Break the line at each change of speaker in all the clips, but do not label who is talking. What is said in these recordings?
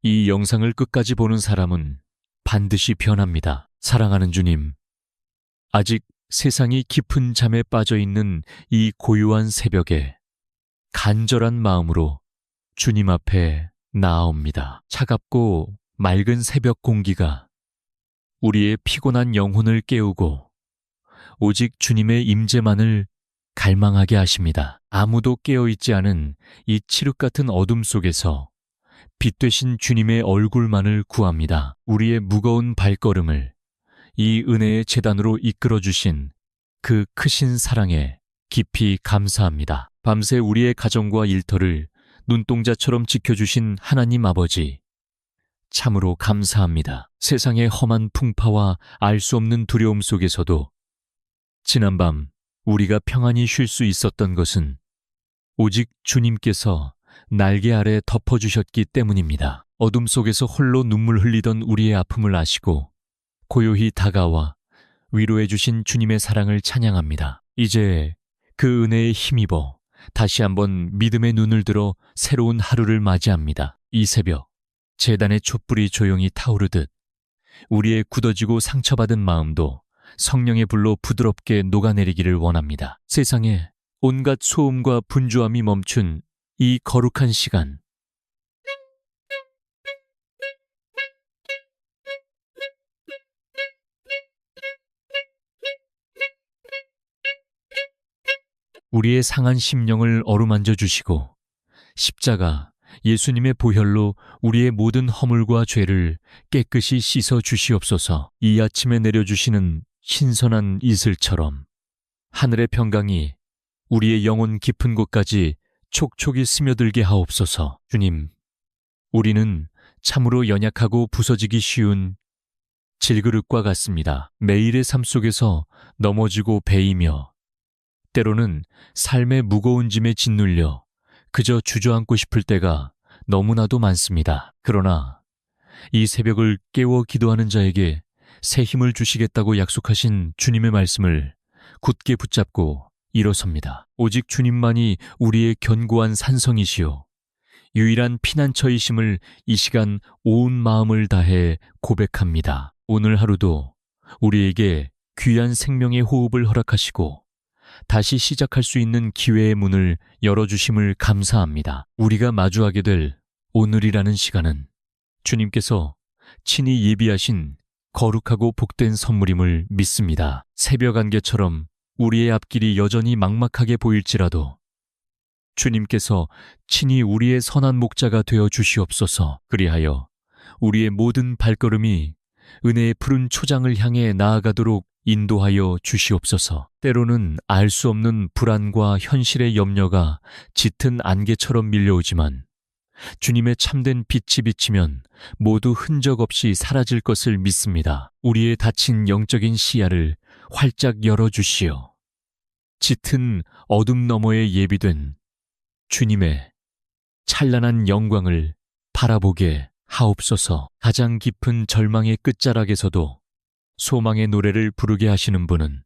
이 영상을 끝까지 보는 사람은 반드시 변합니다. 사랑하는 주님, 아직 세상이 깊은 잠에 빠져 있는 이 고요한 새벽에 간절한 마음으로 주님 앞에 나아옵니다. 차갑고 맑은 새벽 공기가 우리의 피곤한 영혼을 깨우고 오직 주님의 임재만을 갈망하게 하십니다. 아무도 깨어있지 않은 이 칠흑 같은 어둠 속에서 빛 되신 주님의 얼굴만을 구합니다. 우리의 무거운 발걸음을 이 은혜의 제단으로 이끌어주신 그 크신 사랑에 깊이 감사합니다. 밤새 우리의 가정과 일터를 눈동자처럼 지켜주신 하나님 아버지, 참으로 감사합니다. 세상의 험한 풍파와 알 수 없는 두려움 속에서도 지난밤 우리가 평안히 쉴 수 있었던 것은 오직 주님께서 날개 아래 덮어주셨기 때문입니다. 어둠 속에서 홀로 눈물 흘리던 우리의 아픔을 아시고 고요히 다가와 위로해 주신 주님의 사랑을 찬양합니다. 이제 그 은혜에 힘입어 다시 한번 믿음의 눈을 들어 새로운 하루를 맞이합니다. 이 새벽 제단의 촛불이 조용히 타오르듯 우리의 굳어지고 상처받은 마음도 성령의 불로 부드럽게 녹아내리기를 원합니다. 세상에 온갖 소음과 분주함이 멈춘 이 거룩한 시간, 우리의 상한 심령을 어루만져 주시고 십자가 예수님의 보혈로 우리의 모든 허물과 죄를 깨끗이 씻어 주시옵소서. 이 아침에 내려주시는 신선한 이슬처럼 하늘의 평강이 우리의 영혼 깊은 곳까지 촉촉이 스며들게 하옵소서. 주님, 우리는 참으로 연약하고 부서지기 쉬운 질그릇과 같습니다. 매일의 삶 속에서 넘어지고 베이며 때로는 삶의 무거운 짐에 짓눌려 그저 주저앉고 싶을 때가 너무나도 많습니다. 그러나 이 새벽을 깨워 기도하는 자에게 새 힘을 주시겠다고 약속하신 주님의 말씀을 굳게 붙잡고 일어섭니다. 오직 주님만이 우리의 견고한 산성이시요 유일한 피난처이심을 이 시간 온 마음을 다해 고백합니다. 오늘 하루도 우리에게 귀한 생명의 호흡을 허락하시고 다시 시작할 수 있는 기회의 문을 열어주심을 감사합니다. 우리가 마주하게 될 오늘이라는 시간은 주님께서 친히 예비하신 거룩하고 복된 선물임을 믿습니다. 새벽 안개처럼 우리의 앞길이 여전히 막막하게 보일지라도 주님께서 친히 우리의 선한 목자가 되어 주시옵소서. 그리하여 우리의 모든 발걸음이 은혜의 푸른 초장을 향해 나아가도록 인도하여 주시옵소서. 때로는 알 수 없는 불안과 현실의 염려가 짙은 안개처럼 밀려오지만 주님의 참된 빛이 비치면 모두 흔적 없이 사라질 것을 믿습니다. 우리의 닫힌 영적인 시야를 활짝 열어주시어 짙은 어둠 너머에 예비된 주님의 찬란한 영광을 바라보게 하옵소서. 가장 깊은 절망의 끝자락에서도 소망의 노래를 부르게 하시는 분은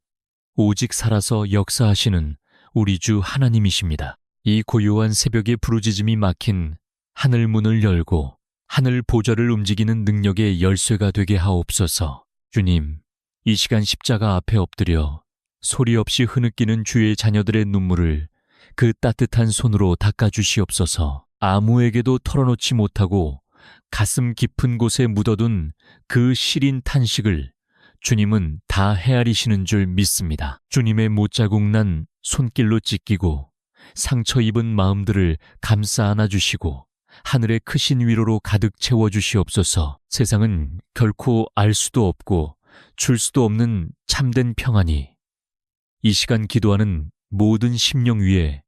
오직 살아서 역사하시는 우리 주 하나님이십니다. 이 고요한 새벽의 부르짖음이 막힌 하늘 문을 열고 하늘 보좌를 움직이는 능력의 열쇠가 되게 하옵소서. 주님, 이 시간 십자가 앞에 엎드려 소리 없이 흐느끼는 주의 자녀들의 눈물을 그 따뜻한 손으로 닦아주시옵소서. 아무에게도 털어놓지 못하고 가슴 깊은 곳에 묻어둔 그 시린 탄식을 주님은 다 헤아리시는 줄 믿습니다. 주님의 못자국 난 손길로 찢기고 상처 입은 마음들을 감싸 안아주시고 하늘의 크신 위로로 가득 채워주시옵소서. 세상은 결코 알 수도 없고 줄 수도 없는 참된 평안이 이 시간 기도하는 모든 심령 위에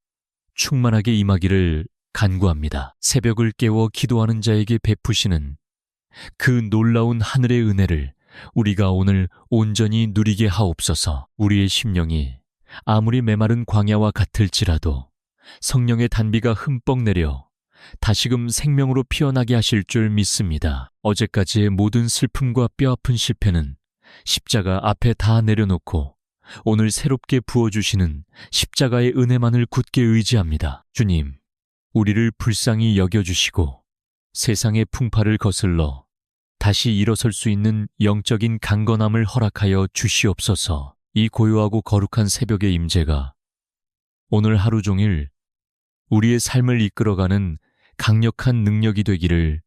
충만하게 임하기를 간구합니다. 새벽을 깨워 기도하는 자에게 베푸시는 그 놀라운 하늘의 은혜를 우리가 오늘 온전히 누리게 하옵소서. 우리의 심령이 아무리 메마른 광야와 같을지라도 성령의 단비가 흠뻑 내려 다시금 생명으로 피어나게 하실 줄 믿습니다. 어제까지의 모든 슬픔과 뼈아픈 실패는 십자가 앞에 다 내려놓고 오늘 새롭게 부어주시는 십자가의 은혜만을 굳게 의지합니다. 주님, 우리를 불쌍히 여겨주시고 세상의 풍파를 거슬러 다시 일어설 수 있는 영적인 강건함을 허락하여 주시옵소서. 이 고요하고 거룩한 새벽의 임재가 오늘 하루 종일 우리의 삶을 이끌어가는 강력한 능력이 되기를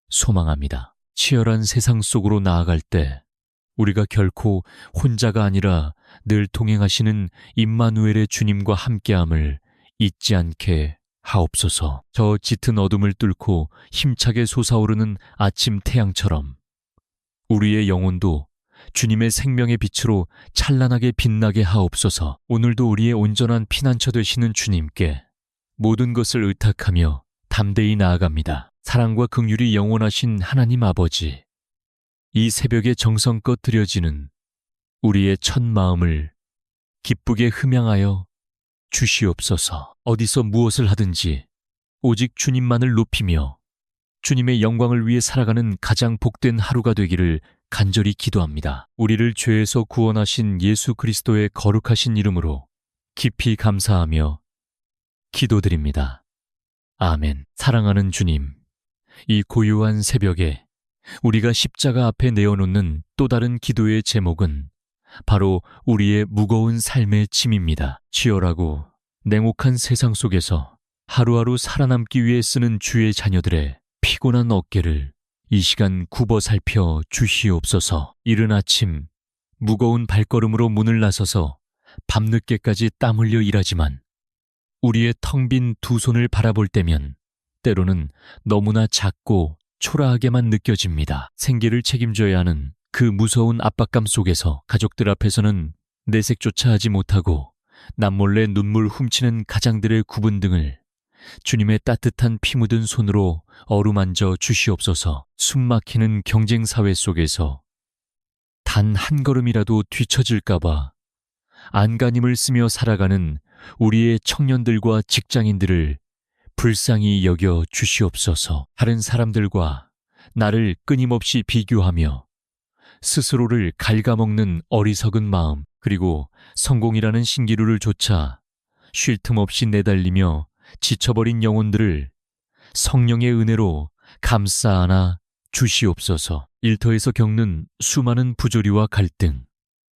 소망합니다. 치열한 세상 속으로 나아갈 때 우리가 결코 혼자가 아니라 늘 동행하시는 임마누엘의 주님과 함께함을 잊지 않게 하옵소서. 저 짙은 어둠을 뚫고 힘차게 솟아오르는 아침 태양처럼 우리의 영혼도 주님의 생명의 빛으로 찬란하게 빛나게 하옵소서. 오늘도 우리의 온전한 피난처 되시는 주님께 모든 것을 의탁하며 담대히 나아갑니다. 사랑과 긍휼이 영원하신 하나님 아버지, 이 새벽에 정성껏 드려지는 우리의 첫 마음을 기쁘게 흠양하여 주시옵소서. 어디서 무엇을 하든지 오직 주님만을 높이며 주님의 영광을 위해 살아가는 가장 복된 하루가 되기를 간절히 기도합니다. 우리를 죄에서 구원하신 예수 그리스도의 거룩하신 이름으로 깊이 감사하며 기도드립니다. 아멘. 사랑하는 주님, 이 고요한 새벽에 우리가 십자가 앞에 내어놓는 또 다른 기도의 제목은 바로 우리의 무거운 삶의 짐입니다. 치열하고 냉혹한 세상 속에서 하루하루 살아남기 위해 쓰는 주의 자녀들의 피곤한 어깨를 이 시간 굽어 살펴 주시옵소서. 이른 아침 무거운 발걸음으로 문을 나서서 밤늦게까지 땀 흘려 일하지만 우리의 텅 빈 두 손을 바라볼 때면 때로는 너무나 작고 초라하게만 느껴집니다. 생계를 책임져야 하는 그 무서운 압박감 속에서 가족들 앞에서는 내색조차 하지 못하고 남몰래 눈물 훔치는 가장들의 구분 등을 주님의 따뜻한 피 묻은 손으로 어루만져 주시옵소서. 숨막히는 경쟁사회 속에서 단 한 걸음이라도 뒤처질까봐 안간힘을 쓰며 살아가는 우리의 청년들과 직장인들을 불쌍히 여겨 주시옵소서. 다른 사람들과 나를 끊임없이 비교하며 스스로를 갉아먹는 어리석은 마음, 그리고 성공이라는 신기루를 쫓아 쉴 틈 없이 내달리며 지쳐버린 영혼들을 성령의 은혜로 감싸 안아 주시옵소서. 일터에서 겪는 수많은 부조리와 갈등,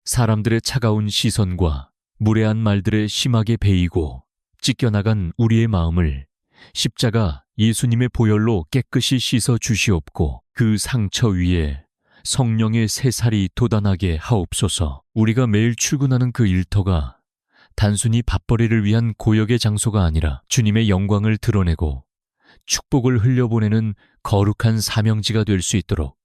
사람들의 차가운 시선과 무례한 말들에 심하게 베이고 찢겨나간 우리의 마음을 십자가 예수님의 보혈로 깨끗이 씻어 주시옵고 그 상처 위에 성령의 새살이 돋아나게 하옵소서. 우리가 매일 출근하는 그 일터가 단순히 밥벌이를 위한 고역의 장소가 아니라 주님의 영광을 드러내고 축복을 흘려보내는 거룩한 사명지가 될 수 있도록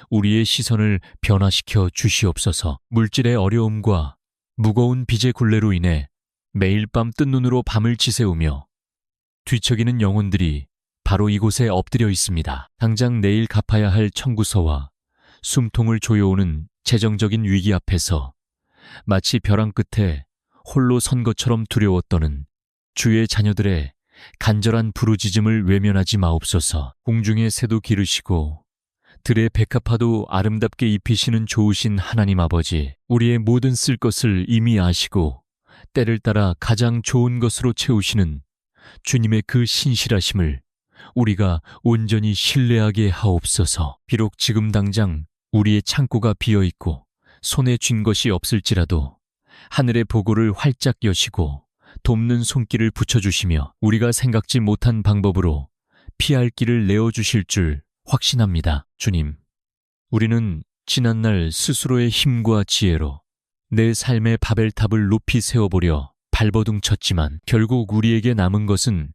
우리의 시선을 변화시켜 주시옵소서. 물질의 어려움과 무거운 빚의 굴레로 인해 매일 밤 뜬 눈으로 밤을 지새우며 뒤척이는 영혼들이 바로 이곳에 엎드려 있습니다. 당장 내일 갚아야 할 청구서와 숨통을 조여오는 재정적인 위기 앞에서 마치 벼랑 끝에 홀로 선 것처럼 두려워 떠는 주의 자녀들의 간절한 부르짖음을 외면하지 마옵소서. 공중의 새도 기르시고 들의 백합화도 아름답게 입히시는 좋으신 하나님 아버지, 우리의 모든 쓸 것을 이미 아시고 때를 따라 가장 좋은 것으로 채우시는 주님의 그 신실하심을 우리가 온전히 신뢰하게 하옵소서. 비록 지금 당장 우리의 창고가 비어있고 손에 쥔 것이 없을지라도 하늘의 보고를 활짝 여시고 돕는 손길을 붙여주시며 우리가 생각지 못한 방법으로 피할 길을 내어주실 줄 확신합니다. 주님, 우리는 지난날 스스로의 힘과 지혜로 내 삶의 바벨탑을 높이 세워보려 발버둥 쳤지만 결국 우리에게 남은 것은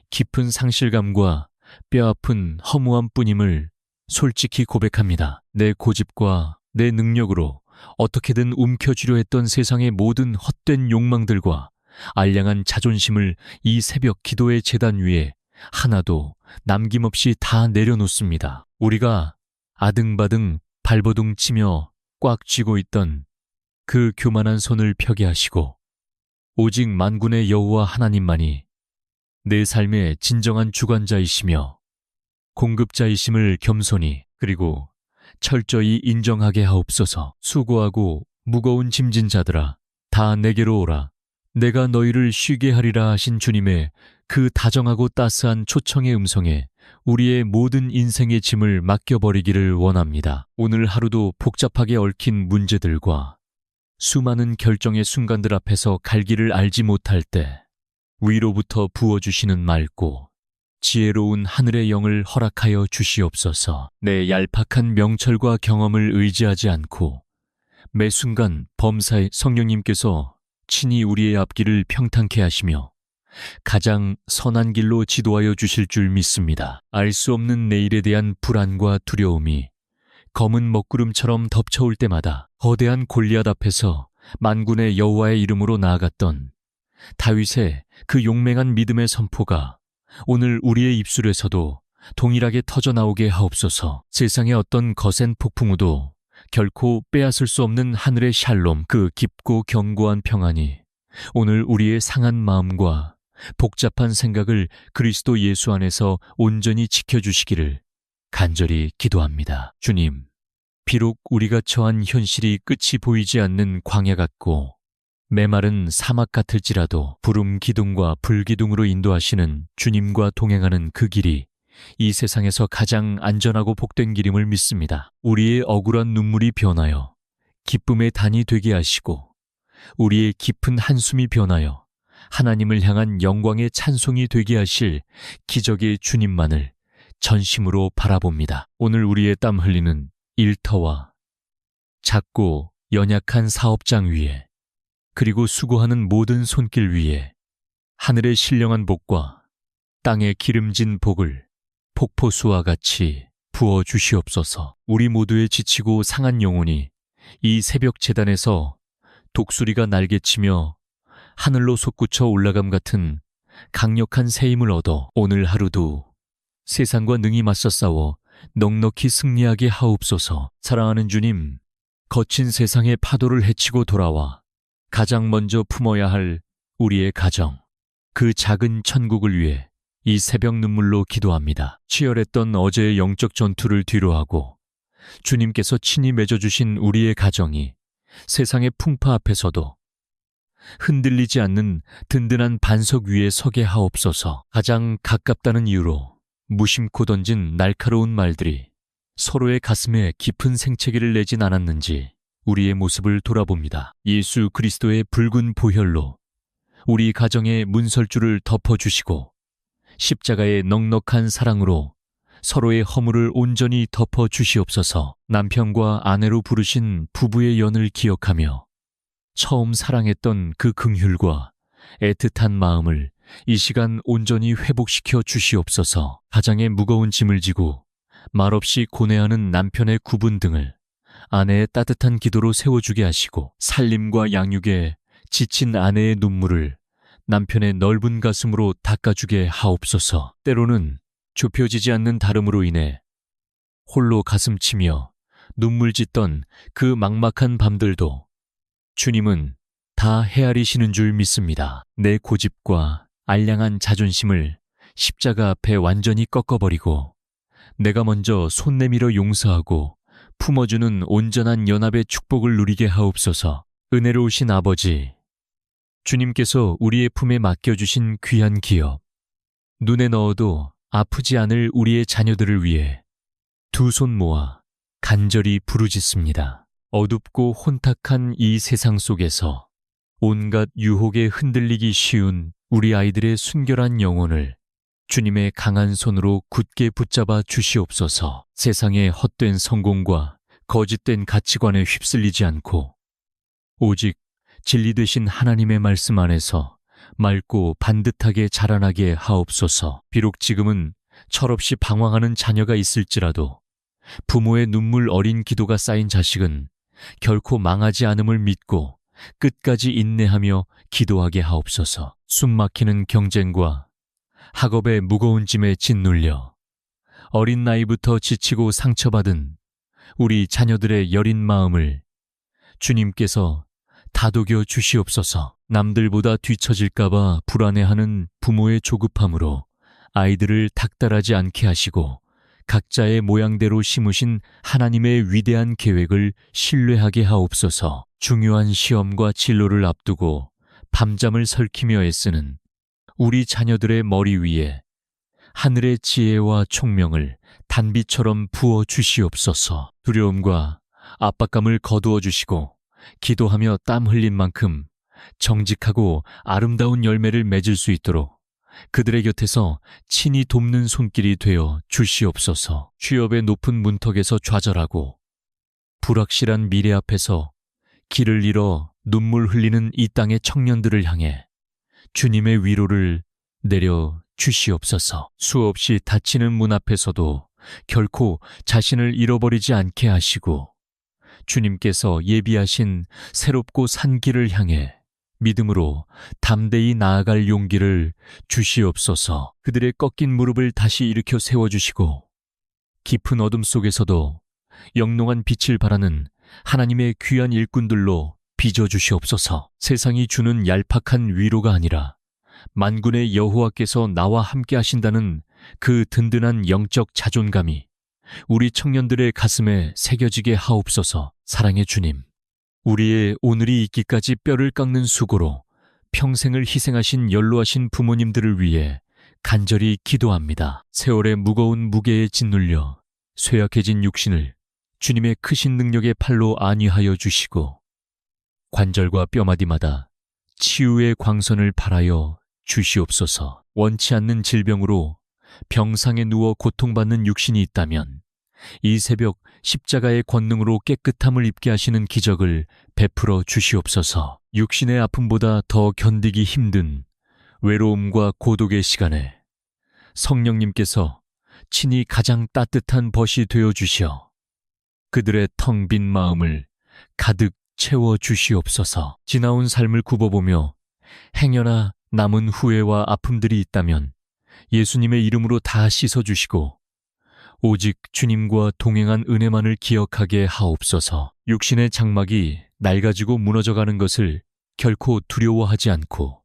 깊은 상실감과 뼈아픈 허무함뿐임을 솔직히 고백합니다. 내 고집과 내 능력으로 어떻게든 움켜쥐려 했던 세상의 모든 헛된 욕망들과 알량한 자존심을 이 새벽 기도의 제단 위에 하나도 남김없이 다 내려놓습니다. 우리가 아등바등 발버둥 치며 꽉 쥐고 있던 그 교만한 손을 펴게 하시고 오직 만군의 여호와 하나님만이 내 삶의 진정한 주관자이시며 공급자이심을 겸손히 그리고 철저히 인정하게 하옵소서. 수고하고 무거운 짐진 자들아, 다 내게로 오라. 내가 너희를 쉬게 하리라 하신 주님의 그 다정하고 따스한 초청의 음성에 우리의 모든 인생의 짐을 맡겨버리기를 원합니다. 오늘 하루도 복잡하게 얽힌 문제들과 수많은 결정의 순간들 앞에서 갈 길을 알지 못할 때 위로부터 부어주시는 맑고 지혜로운 하늘의 영을 허락하여 주시옵소서. 내 얄팍한 명철과 경험을 의지하지 않고 매 순간 범사의 성령님께서 친히 우리의 앞길을 평탄케 하시며 가장 선한 길로 지도하여 주실 줄 믿습니다. 알 수 없는 내일에 대한 불안과 두려움이 검은 먹구름처럼 덮쳐올 때마다 거대한 골리앗 앞에서 만군의 여호와의 이름으로 나아갔던 다윗의 그 용맹한 믿음의 선포가 오늘 우리의 입술에서도 동일하게 터져나오게 하옵소서. 세상의 어떤 거센 폭풍우도 결코 빼앗을 수 없는 하늘의 샬롬, 그 깊고 견고한 평안이 오늘 우리의 상한 마음과 복잡한 생각을 그리스도 예수 안에서 온전히 지켜주시기를 간절히 기도합니다. 주님, 비록 우리가 처한 현실이 끝이 보이지 않는 광야 같고 메마른 사막 같을지라도 부름 기둥과 불기둥으로 인도하시는 주님과 동행하는 그 길이 이 세상에서 가장 안전하고 복된 길임을 믿습니다. 우리의 억울한 눈물이 변하여 기쁨의 단이 되게 하시고 우리의 깊은 한숨이 변하여 하나님을 향한 영광의 찬송이 되게 하실 기적의 주님만을 전심으로 바라봅니다. 오늘 우리의 땀 흘리는 일터와 작고 연약한 사업장 위에 그리고 수고하는 모든 손길 위에 하늘의 신령한 복과 땅의 기름진 복을 폭포수와 같이 부어 주시옵소서. 우리 모두의 지치고 상한 영혼이 이 새벽 제단에서 독수리가 날개치며 하늘로 솟구쳐 올라감 같은 강력한 새 힘을 얻어 오늘 하루도 세상과 능히 맞서 싸워 넉넉히 승리하게 하옵소서. 사랑하는 주님, 거친 세상의 파도를 헤치고 돌아와 가장 먼저 품어야 할 우리의 가정, 그 작은 천국을 위해 이 새벽 눈물로 기도합니다. 치열했던 어제의 영적 전투를 뒤로하고 주님께서 친히 맺어주신 우리의 가정이 세상의 풍파 앞에서도 흔들리지 않는 든든한 반석 위에 서게 하옵소서. 가장 가깝다는 이유로 무심코 던진 날카로운 말들이 서로의 가슴에 깊은 생채기를 내진 않았는지 우리의 모습을 돌아봅니다. 예수 그리스도의 붉은 보혈로 우리 가정의 문설주를 덮어주시고 십자가의 넉넉한 사랑으로 서로의 허물을 온전히 덮어주시옵소서. 남편과 아내로 부르신 부부의 연을 기억하며 처음 사랑했던 그 긍휼과 애틋한 마음을 이 시간 온전히 회복시켜 주시옵소서. 가장의 무거운 짐을 지고 말없이 고뇌하는 남편의 구분 등을 아내의 따뜻한 기도로 세워주게 하시고 살림과 양육에 지친 아내의 눈물을 남편의 넓은 가슴으로 닦아주게 하옵소서. 때로는 좁혀지지 않는 다름으로 인해 홀로 가슴치며 눈물 짓던 그 막막한 밤들도 주님은 다 헤아리시는 줄 믿습니다. 내 고집과 알량한 자존심을 십자가 앞에 완전히 꺾어버리고 내가 먼저 손 내밀어 용서하고 품어주는 온전한 연합의 축복을 누리게 하옵소서. 은혜로우신 아버지, 주님께서 우리의 품에 맡겨주신 귀한 기업, 눈에 넣어도 아프지 않을 우리의 자녀들을 위해 두 손 모아 간절히 부르짖습니다. 어둡고 혼탁한 이 세상 속에서 온갖 유혹에 흔들리기 쉬운 우리 아이들의 순결한 영혼을 주님의 강한 손으로 굳게 붙잡아 주시옵소서. 세상의 헛된 성공과 거짓된 가치관에 휩쓸리지 않고 오직 진리 되신 하나님의 말씀 안에서 맑고 반듯하게 자라나게 하옵소서. 비록 지금은 철없이 방황하는 자녀가 있을지라도 부모의 눈물 어린 기도가 쌓인 자식은 결코 망하지 않음을 믿고 끝까지 인내하며 기도하게 하옵소서. 숨막히는 경쟁과 학업의 무거운 짐에 짓눌려 어린 나이부터 지치고 상처받은 우리 자녀들의 여린 마음을 주님께서 다독여 주시옵소서. 남들보다 뒤처질까봐 불안해하는 부모의 조급함으로 아이들을 닥달하지 않게 하시고 각자의 모양대로 심으신 하나님의 위대한 계획을 신뢰하게 하옵소서. 중요한 시험과 진로를 앞두고 밤잠을 설키며 애쓰는 우리 자녀들의 머리 위에 하늘의 지혜와 총명을 단비처럼 부어 주시옵소서. 두려움과 압박감을 거두어 주시고 기도하며 땀 흘린 만큼 정직하고 아름다운 열매를 맺을 수 있도록 그들의 곁에서 친히 돕는 손길이 되어 주시옵소서. 취업의 높은 문턱에서 좌절하고 불확실한 미래 앞에서 길을 잃어 눈물 흘리는 이 땅의 청년들을 향해 주님의 위로를 내려 주시옵소서. 수없이 닫히는 문 앞에서도 결코 자신을 잃어버리지 않게 하시고 주님께서 예비하신 새롭고 산 길을 향해 믿음으로 담대히 나아갈 용기를 주시옵소서. 그들의 꺾인 무릎을 다시 일으켜 세워주시고 깊은 어둠 속에서도 영롱한 빛을 발하는 하나님의 귀한 일꾼들로 빚어주시옵소서. 세상이 주는 얄팍한 위로가 아니라 만군의 여호와께서 나와 함께 하신다는 그 든든한 영적 자존감이 우리 청년들의 가슴에 새겨지게 하옵소서. 사랑의 주님, 우리의 오늘이 있기까지 뼈를 깎는 수고로 평생을 희생하신 연로하신 부모님들을 위해 간절히 기도합니다. 세월의 무거운 무게에 짓눌려 쇠약해진 육신을 주님의 크신 능력의 팔로 안위하여 주시고 관절과 뼈마디마다 치유의 광선을 발하여 주시옵소서. 원치 않는 질병으로 병상에 누워 고통받는 육신이 있다면 이 새벽 십자가의 권능으로 깨끗함을 입게 하시는 기적을 베풀어 주시옵소서. 육신의 아픔보다 더 견디기 힘든 외로움과 고독의 시간에 성령님께서 친히 가장 따뜻한 벗이 되어 주시어 그들의 텅 빈 마음을 가득 채워 주시옵소서. 지나온 삶을 굽어보며 행여나 남은 후회와 아픔들이 있다면 예수님의 이름으로 다 씻어주시고 오직 주님과 동행한 은혜만을 기억하게 하옵소서. 육신의 장막이 낡아지고 무너져가는 것을 결코 두려워하지 않고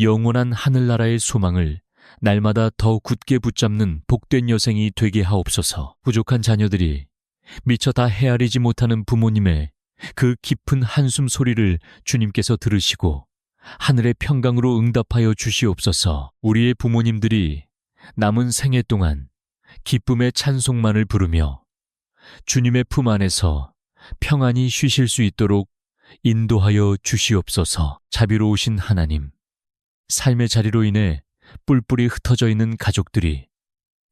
영원한 하늘나라의 소망을 날마다 더 굳게 붙잡는 복된 여생이 되게 하옵소서. 부족한 자녀들이 미처 다 헤아리지 못하는 부모님의 그 깊은 한숨 소리를 주님께서 들으시고 하늘의 평강으로 응답하여 주시옵소서. 우리의 부모님들이 남은 생애 동안 기쁨의 찬송만을 부르며 주님의 품 안에서 평안히 쉬실 수 있도록 인도하여 주시옵소서. 자비로우신 하나님, 삶의 자리로 인해 뿔뿔이 흩어져 있는 가족들이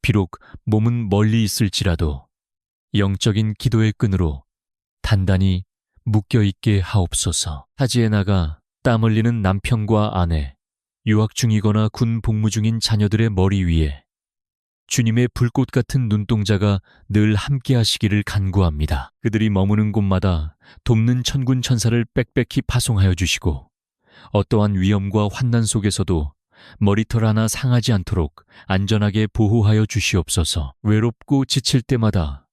비록 몸은 멀리 있을지라도 영적인 기도의 끈으로 단단히 묶여있게 하옵소서. 타지에 나가 땀 흘리는 남편과 아내, 유학 중이거나 군 복무 중인 자녀들의 머리 위에 주님의 불꽃 같은 눈동자가 늘 함께 하시기를 간구합니다. 그들이 머무는 곳마다 돕는 천군 천사를 빽빽히 파송하여 주시고 어떠한 위험과 환난 속에서도 머리털 하나 상하지 않도록 안전하게 보호하여 주시옵소서. 외롭고 지칠 때마다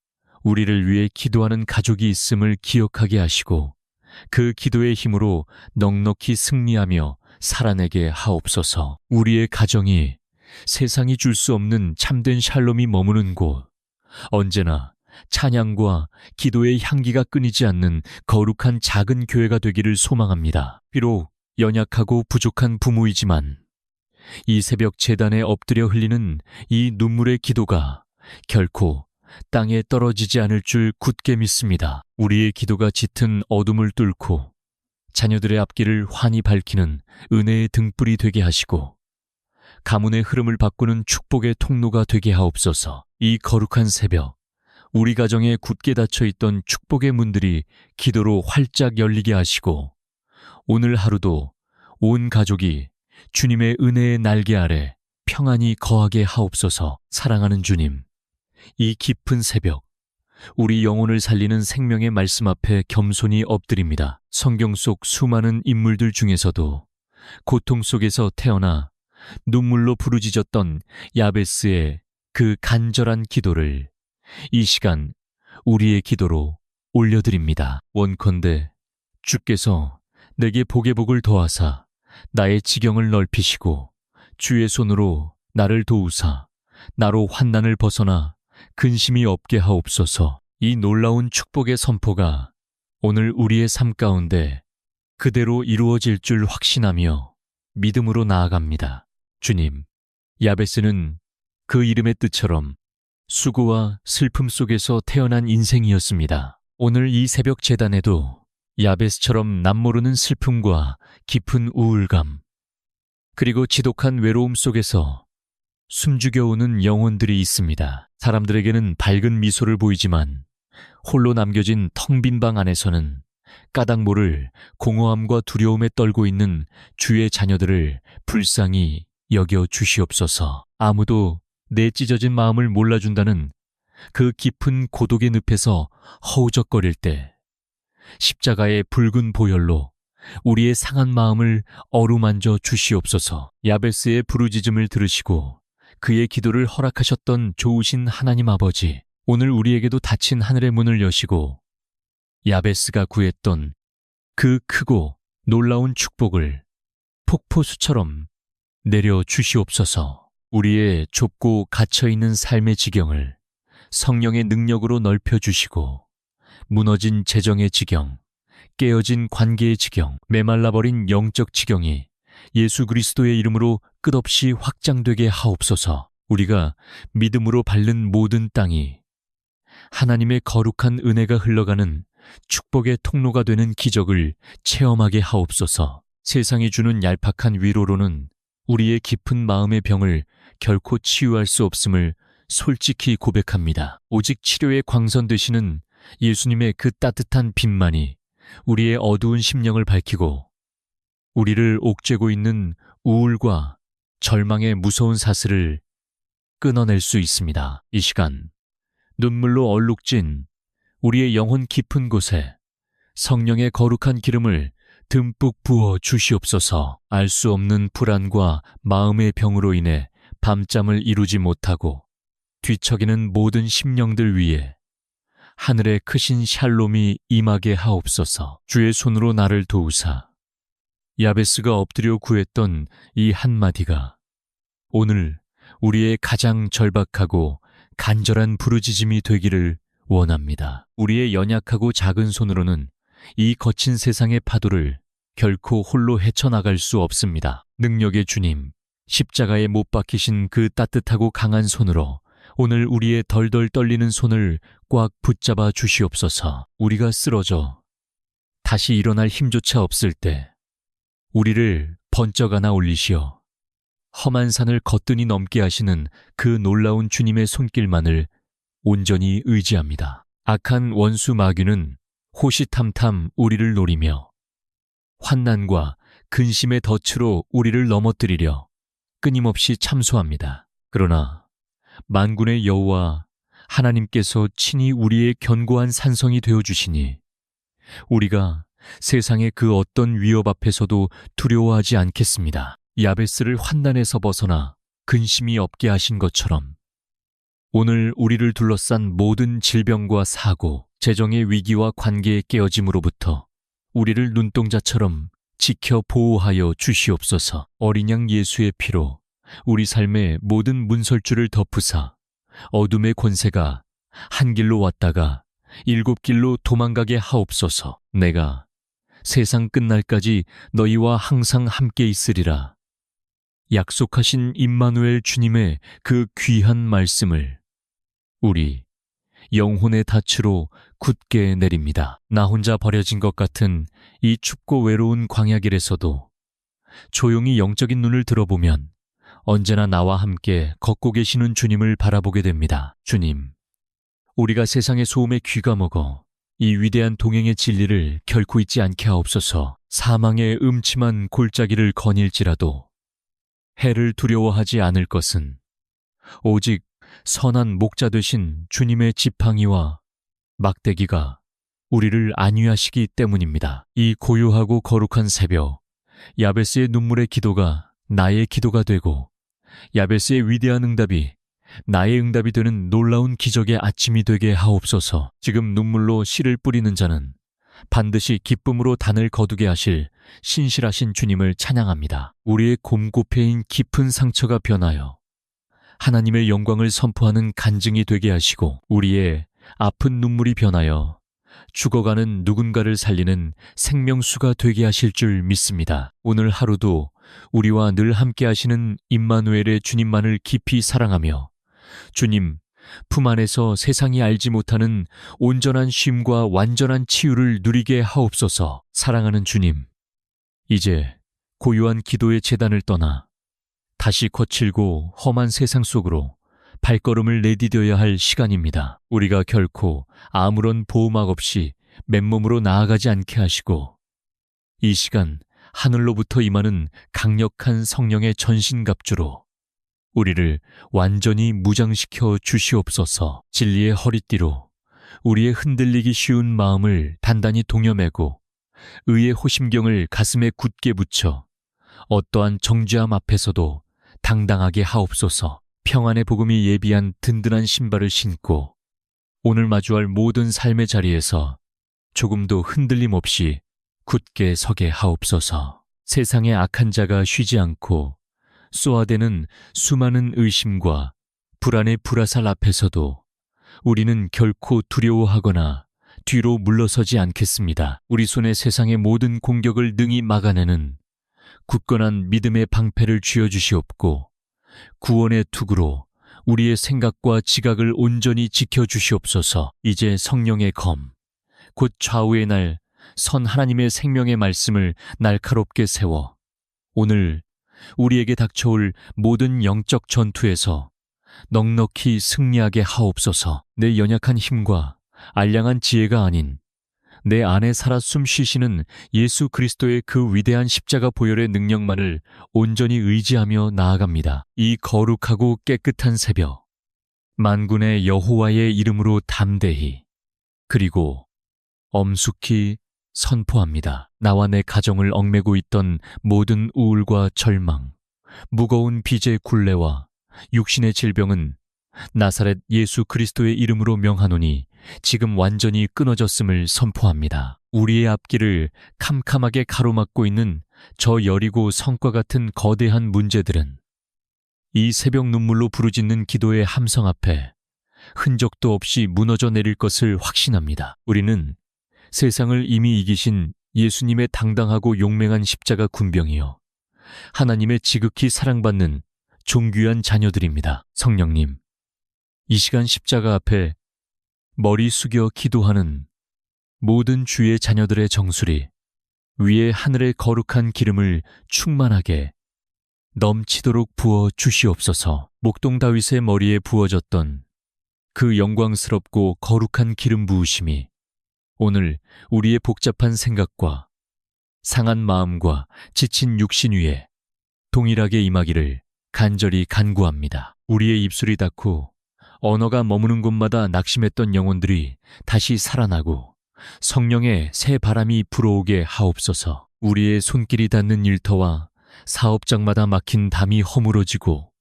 우리를 위해 기도하는 가족이 있음을 기억하게 하시고 그 기도의 힘으로 넉넉히 승리하며 살아내게 하옵소서. 우리의 가정이 세상이 줄 수 없는 참된 샬롬이 머무는 곳, 언제나 찬양과 기도의 향기가 끊이지 않는 거룩한 작은 교회가 되기를 소망합니다. 비록 연약하고 부족한 부모이지만 이 새벽 제단에 엎드려 흘리는 이 눈물의 기도가 결코 땅에 떨어지지 않을 줄 굳게 믿습니다. 우리의 기도가 짙은 어둠을 뚫고 자녀들의 앞길을 환히 밝히는 은혜의 등불이 되게 하시고 가문의 흐름을 바꾸는 축복의 통로가 되게 하옵소서. 이 거룩한 새벽, 우리 가정에 굳게 닫혀있던 축복의 문들이 기도로 활짝 열리게 하시고 오늘 하루도 온 가족이 주님의 은혜의 날개 아래 평안히 거하게 하옵소서. 사랑하는 주님, 이 깊은 새벽, 우리 영혼을 살리는 생명의 말씀 앞에 겸손히 엎드립니다. 성경 속 수많은 인물들 중에서도 고통 속에서 태어나 눈물로 부르짖었던 야베스의 그 간절한 기도를 이 시간 우리의 기도로 올려드립니다. 원컨대 주께서 내게 복의 복을 더하사 나의 지경을 넓히시고 주의 손으로 나를 도우사 나로 환난을 벗어나 근심이 없게 하옵소서. 이 놀라운 축복의 선포가 오늘 우리의 삶 가운데 그대로 이루어질 줄 확신하며 믿음으로 나아갑니다. 주님, 야베스는 그 이름의 뜻처럼 수고와 슬픔 속에서 태어난 인생이었습니다. 오늘 이 새벽 제단에도 야베스처럼 남모르는 슬픔과 깊은 우울감, 그리고 지독한 외로움 속에서 숨죽여오는 영혼들이 있습니다. 사람들에게는 밝은 미소를 보이지만 홀로 남겨진 텅 빈 방 안에서는 까닭 모를 공허함과 두려움에 떨고 있는 주의 자녀들을 불쌍히 여겨 주시옵소서. 아무도 내 찢어진 마음을 몰라준다는 그 깊은 고독의 늪에서 허우적거릴 때 십자가의 붉은 보혈로 우리의 상한 마음을 어루만져 주시옵소서. 야베스의 부르짖음을 들으시고 그의 기도를 허락하셨던 좋으신 하나님 아버지, 오늘 우리에게도 닫힌 하늘의 문을 여시고 야베스가 구했던 그 크고 놀라운 축복을 폭포수처럼 내려 주시옵소서. 우리의 좁고 갇혀있는 삶의 지경을 성령의 능력으로 넓혀주시고 무너진 재정의 지경, 깨어진 관계의 지경, 메말라버린 영적 지경이 예수 그리스도의 이름으로 끝없이 확장되게 하옵소서. 우리가 믿음으로 밟는 모든 땅이 하나님의 거룩한 은혜가 흘러가는 축복의 통로가 되는 기적을 체험하게 하옵소서. 세상이 주는 얄팍한 위로로는 우리의 깊은 마음의 병을 결코 치유할 수 없음을 솔직히 고백합니다. 오직 치료의 광선 되시는 예수님의 그 따뜻한 빛만이 우리의 어두운 심령을 밝히고 우리를 옥죄고 있는 우울과 절망의 무서운 사슬을 끊어낼 수 있습니다. 이 시간 눈물로 얼룩진 우리의 영혼 깊은 곳에 성령의 거룩한 기름을 듬뿍 부어 주시옵소서. 알 수 없는 불안과 마음의 병으로 인해 밤잠을 이루지 못하고 뒤척이는 모든 심령들 위에 하늘의 크신 샬롬이 임하게 하옵소서. 주의 손으로 나를 도우사 야베스가 엎드려 구했던 이 한마디가 오늘 우리의 가장 절박하고 간절한 부르짖음이 되기를 원합니다. 우리의 연약하고 작은 손으로는 이 거친 세상의 파도를 결코 홀로 헤쳐나갈 수 없습니다. 능력의 주님, 십자가에 못 박히신 그 따뜻하고 강한 손으로 오늘 우리의 덜덜 떨리는 손을 꽉 붙잡아 주시옵소서. 우리가 쓰러져 다시 일어날 힘조차 없을 때 우리를 번쩍 안아 올리시어 험한 산을 거뜬히 넘게 하시는 그 놀라운 주님의 손길만을 온전히 의지합니다. 악한 원수 마귀는 호시탐탐 우리를 노리며 환난과 근심의 덫으로 우리를 넘어뜨리려 끊임없이 참소합니다. 그러나 만군의 여호와 하나님께서 친히 우리의 견고한 산성이 되어주시니 우리가 세상의 그 어떤 위협 앞에서도 두려워하지 않겠습니다. 야베스를 환난에서 벗어나 근심이 없게 하신 것처럼 오늘 우리를 둘러싼 모든 질병과 사고, 재정의 위기와 관계의 깨어짐으로부터 우리를 눈동자처럼 지켜 보호하여 주시옵소서. 어린 양 예수의 피로 우리 삶의 모든 문설주를 덮으사 어둠의 권세가 한 길로 왔다가 7길로 도망가게 하옵소서. 내가 세상 끝날까지 너희와 항상 함께 있으리라. 약속하신 임마누엘 주님의 그 귀한 말씀을 우리 영혼의 닻으로 굳게 내립니다. 나 혼자 버려진 것 같은 이 춥고 외로운 광야길에서도 조용히 영적인 눈을 들어보면 언제나 나와 함께 걷고 계시는 주님을 바라보게 됩니다. 주님, 우리가 세상의 소음에 귀가 먹어 이 위대한 동행의 진리를 결코 잊지 않게 하옵소서. 사망의 음침한 골짜기를 거닐지라도 해를 두려워하지 않을 것은 오직 선한 목자 되신 주님의 지팡이와 막대기가 우리를 안위하시기 때문입니다. 이 고요하고 거룩한 새벽, 야베스의 눈물의 기도가 나의 기도가 되고 야베스의 위대한 응답이 나의 응답이 되는 놀라운 기적의 아침이 되게 하옵소서. 지금 눈물로 씨를 뿌리는 자는 반드시 기쁨으로 단을 거두게 하실 신실하신 주님을 찬양합니다. 우리의 곰고패인 깊은 상처가 변하여 하나님의 영광을 선포하는 간증이 되게 하시고 우리의 아픈 눈물이 변하여 죽어가는 누군가를 살리는 생명수가 되게 하실 줄 믿습니다. 오늘 하루도 우리와 늘 함께 하시는 임마누엘의 주님만을 깊이 사랑하며 주님, 품 안에서 세상이 알지 못하는 온전한 쉼과 완전한 치유를 누리게 하옵소서. 사랑하는 주님, 이제 고요한 기도의 제단을 떠나 다시 거칠고 험한 세상 속으로 발걸음을 내디뎌야 할 시간입니다. 우리가 결코 아무런 보호막 없이 맨몸으로 나아가지 않게 하시고 이 시간 하늘로부터 임하는 강력한 성령의 전신갑주로 우리를 완전히 무장시켜 주시옵소서. 진리의 허리띠로 우리의 흔들리기 쉬운 마음을 단단히 동여매고 의의 호심경을 가슴에 굳게 붙여 어떠한 정죄함 앞에서도 당당하게 하옵소서. 평안의 복음이 예비한 든든한 신발을 신고 오늘 마주할 모든 삶의 자리에서 조금도 흔들림 없이 굳게 서게 하옵소서. 세상의 악한 자가 쉬지 않고 쏘아대는 수많은 의심과 불안의 불화살 앞에서도 우리는 결코 두려워하거나 뒤로 물러서지 않겠습니다. 우리 손에 세상의 모든 공격을 능히 막아내는 굳건한 믿음의 방패를 쥐어주시옵고 구원의 투구로 우리의 생각과 지각을 온전히 지켜주시옵소서. 이제 성령의 검, 곧 좌우의 날 선 하나님의 생명의 말씀을 날카롭게 세워 오늘 우리에게 닥쳐올 모든 영적 전투에서 넉넉히 승리하게 하옵소서. 내 연약한 힘과 알량한 지혜가 아닌 내 안에 살아 숨쉬시는 예수 그리스도의 그 위대한 십자가 보혈의 능력만을 온전히 의지하며 나아갑니다. 이 거룩하고 깨끗한 새벽, 만군의 여호와의 이름으로 담대히 그리고 엄숙히 선포합니다. 나와 내 가정을 얽매고 있던 모든 우울과 절망, 무거운 빚의 굴레와 육신의 질병은 나사렛 예수 그리스도의 이름으로 명하노니 지금 완전히 끊어졌음을 선포합니다. 우리의 앞길을 캄캄하게 가로막고 있는 저 여리고 성과 같은 거대한 문제들은 이 새벽 눈물로 부르짖는 기도의 함성 앞에 흔적도 없이 무너져 내릴 것을 확신합니다. 우리는 세상을 이미 이기신 예수님의 당당하고 용맹한 십자가 군병이요 하나님의 지극히 사랑받는 존귀한 자녀들입니다. 성령님, 이 시간 십자가 앞에 머리 숙여 기도하는 모든 주의 자녀들의 정수리 위에 하늘의 거룩한 기름을 충만하게 넘치도록 부어 주시옵소서. 목동 다윗의 머리에 부어졌던 그 영광스럽고 거룩한 기름 부으심이 오늘 우리의 복잡한 생각과 상한 마음과 지친 육신 위에 동일하게 임하기를 간절히 간구합니다. 우리의 입술이 닿고 언어가 머무는 곳마다 낙심했던 영혼들이 다시 살아나고 성령의 새 바람이 불어오게 하옵소서. 우리의 손길이 닿는 일터와 사업장마다 막힌 담이 허물어지고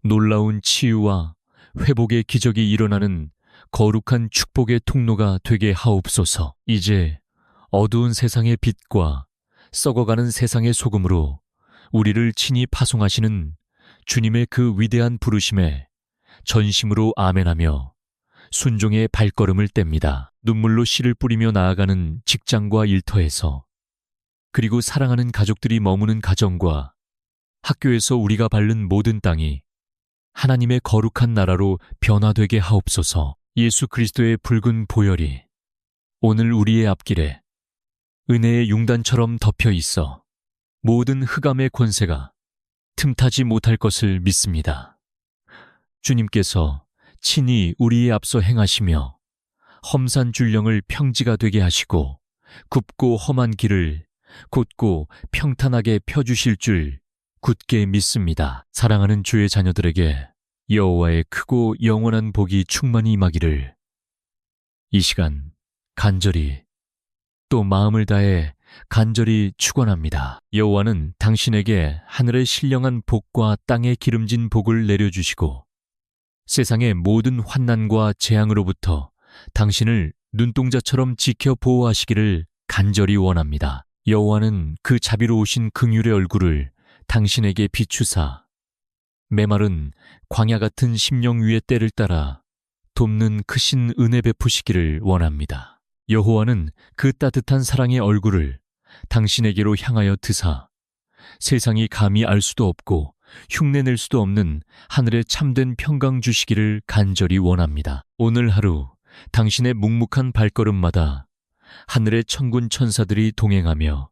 놀라운 치유와 회복의 기적이 일어나는 거룩한 축복의 통로가 되게 하옵소서. 이제 어두운 세상의 빛과 썩어가는 세상의 소금으로 우리를 친히 파송하시는 주님의 그 위대한 부르심에 전심으로 아멘하며 순종의 발걸음을 뗍니다. 눈물로 씨를 뿌리며 나아가는 직장과 일터에서 그리고 사랑하는 가족들이 머무는 가정과 학교에서 우리가 밟는 모든 땅이 하나님의 거룩한 나라로 변화되게 하옵소서. 예수 그리스도의 붉은 보혈이 오늘 우리의 앞길에 은혜의 융단처럼 덮여 있어 모든 흑암의 권세가 틈타지 못할 것을 믿습니다. 주님께서 친히 우리의 앞서 행하시며 험산 줄령을 평지가 되게 하시고 굽고 험한 길을 곧고 평탄하게 펴주실 줄 굳게 믿습니다. 사랑하는 주의 자녀들에게 여호와의 크고 영원한 복이 충만히 임하기를 이 시간 간절히 또 마음을 다해 간절히 축원합니다. 여호와는 당신에게 하늘의 신령한 복과 땅의 기름진 복을 내려주시고 세상의 모든 환난과 재앙으로부터 당신을 눈동자처럼 지켜 보호하시기를 간절히 원합니다. 여호와는 그 자비로우신 긍휼의 얼굴을 당신에게 비추사 메마른 광야 같은 심령 위의 때를 따라 돕는 크신 은혜 베푸시기를 원합니다. 여호와는 그 따뜻한 사랑의 얼굴을 당신에게로 향하여 드사 세상이 감히 알 수도 없고 흉내낼 수도 없는 하늘의 참된 평강 주시기를 간절히 원합니다. 오늘 하루 당신의 묵묵한 발걸음마다 하늘의 천군 천사들이 동행하며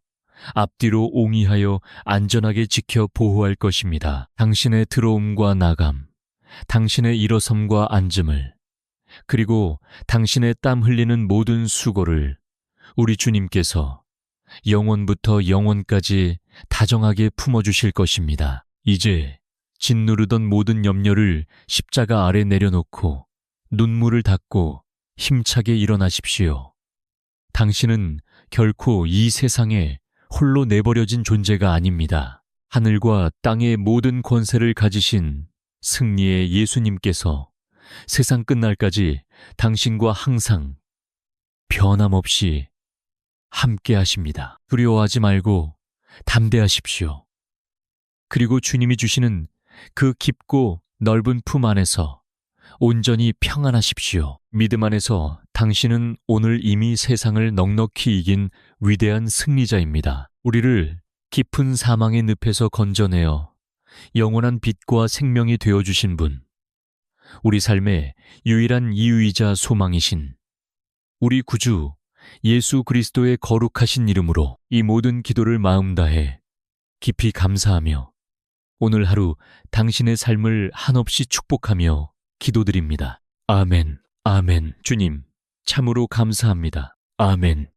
앞뒤로 옹이하여 안전하게 지켜 보호할 것입니다. 당신의 들어옴과 나감, 당신의 일어섬과 앉음을, 그리고 당신의 땀 흘리는 모든 수고를 우리 주님께서 영원부터 영원까지 다정하게 품어주실 것입니다. 이제 짓누르던 모든 염려를 십자가 아래 내려놓고 눈물을 닦고 힘차게 일어나십시오. 당신은 결코 이 세상에 홀로 내버려진 존재가 아닙니다. 하늘과 땅의 모든 권세를 가지신 승리의 예수님께서 세상 끝날까지 당신과 항상 변함없이 함께 하십니다. 두려워하지 말고 담대하십시오. 그리고 주님이 주시는 그 깊고 넓은 품 안에서 온전히 평안하십시오. 믿음 안에서 당신은 오늘 이미 세상을 넉넉히 이긴 위대한 승리자입니다. 우리를 깊은 사망의 늪에서 건져내어 영원한 빛과 생명이 되어주신 분, 우리 삶의 유일한 이유이자 소망이신 우리 구주 예수 그리스도의 거룩하신 이름으로 이 모든 기도를 마음 다해 깊이 감사하며 오늘 하루 당신의 삶을 한없이 축복하며 기도드립니다. 아멘, 아멘. 주님, 참으로 감사합니다. 아멘.